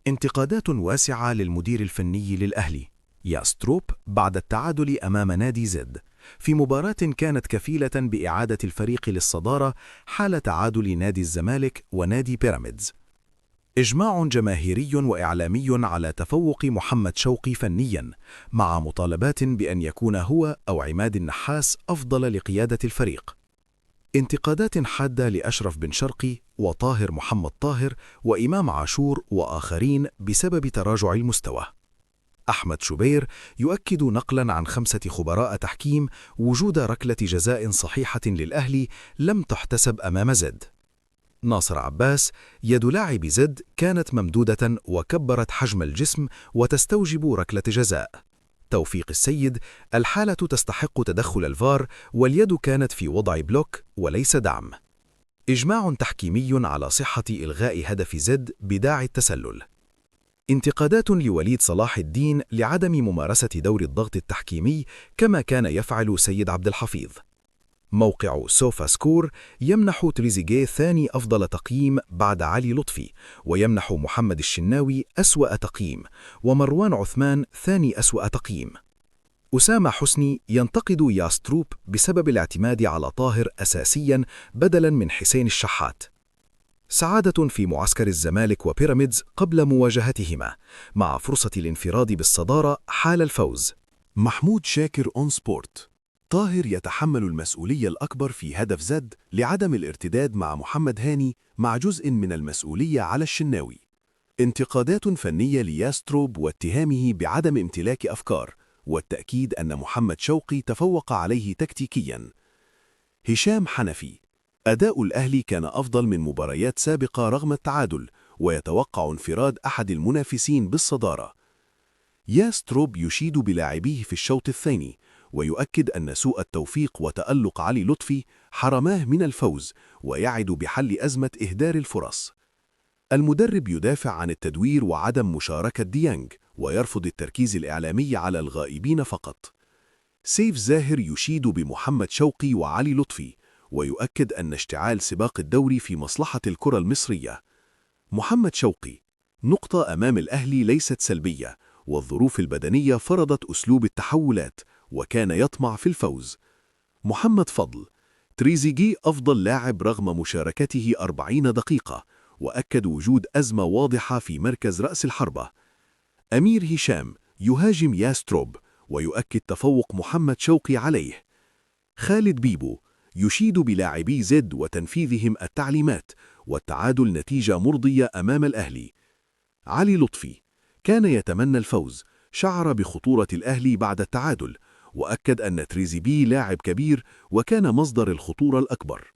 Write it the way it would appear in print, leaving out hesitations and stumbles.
انتقادات واسعة للمدير الفني للأهلي ياستروب بعد التعادل أمام نادي زد في مباراة كانت كفيلة بإعادة الفريق للصدارة حال تعادل نادي الزمالك ونادي بيراميدز. إجماع جماهيري وإعلامي على تفوق محمد شوقي فنياً، مع مطالبات بأن يكون هو أو عماد النحاس أفضل لقيادة الفريق. انتقادات حادة لأشرف بن شرقي وطاهر محمد طاهر وإمام عاشور وآخرين بسبب تراجع المستوى. أحمد شبير يؤكد نقلاً عن 5 خبراء تحكيم وجود ركلة جزاء صحيحة للأهلي لم تحتسب أمام زد. ناصر عباس: يد لاعب زد كانت ممدودة وكبرت حجم الجسم وتستوجب ركلة جزاء. توفيق السيد: الحالة تستحق تدخل الفار واليد كانت في وضع بلوك وليس دعم. إجماع تحكيمي على صحة إلغاء هدف زد بداعي التسلل. انتقادات لوليد صلاح الدين لعدم ممارسة دور الضغط التحكيمي كما كان يفعل سيد عبد الحفيظ. موقع سوفا سكور يمنح تريزيجيه ثاني أفضل تقييم بعد علي لطفي، ويمنح محمد الشناوي أسوأ تقييم، ومروان عثمان ثاني أسوأ تقييم. أسامة حسني ينتقد ياستروب بسبب الاعتماد على طاهر أساسياً بدلاً من حسين الشحات. سعادة في معسكر الزمالك وبيراميدز قبل مواجهتهما، مع فرصة الانفراد بالصدارة حال الفوز. محمود شاكر أون سبورت: طاهر يتحمل المسؤولية الأكبر في هدف زد لعدم الارتداد مع محمد هاني، مع جزء من المسؤولية على الشناوي. انتقادات فنية لياستروب واتهامه بعدم امتلاك أفكار، والتأكيد أن محمد شوقي تفوق عليه تكتيكياً. هشام حنفي: أداء الأهلي كان أفضل من مباريات سابقة رغم التعادل، ويتوقع انفراد أحد المنافسين بالصدارة. ياستروب يشيد بلاعبيه في الشوط الثاني، ويؤكد أن سوء التوفيق وتألق علي لطفي حرماه من الفوز، ويعد بحل أزمة إهدار الفرص. المدرب يدافع عن التدوير وعدم مشاركة ديانج، ويرفض التركيز الإعلامي على الغائبين فقط. سيف زاهر يشيد بمحمد شوقي وعلي لطفي، ويؤكد أن اشتعال سباق الدوري في مصلحة الكرة المصرية. محمد شوقي: نقطة أمام الأهلي ليست سلبية، والظروف البدنية فرضت أسلوب التحولات، وكان يطمع في الفوز. محمد فضل: تريزيجيه أفضل لاعب رغم مشاركته 40 دقيقة، وأكد وجود أزمة واضحة في مركز رأس الحربة. أمير هشام يهاجم ياستروب، ويؤكد تفوق محمد شوقي عليه. خالد بيبو يشيد بلاعبي زد وتنفيذهم التعليمات، والتعادل نتيجة مرضية أمام الأهلي. علي لطفي: كان يتمنى الفوز، شعر بخطورة الأهلي بعد التعادل، وأكد أن تريزيجيه لاعب كبير وكان مصدر الخطورة الأكبر.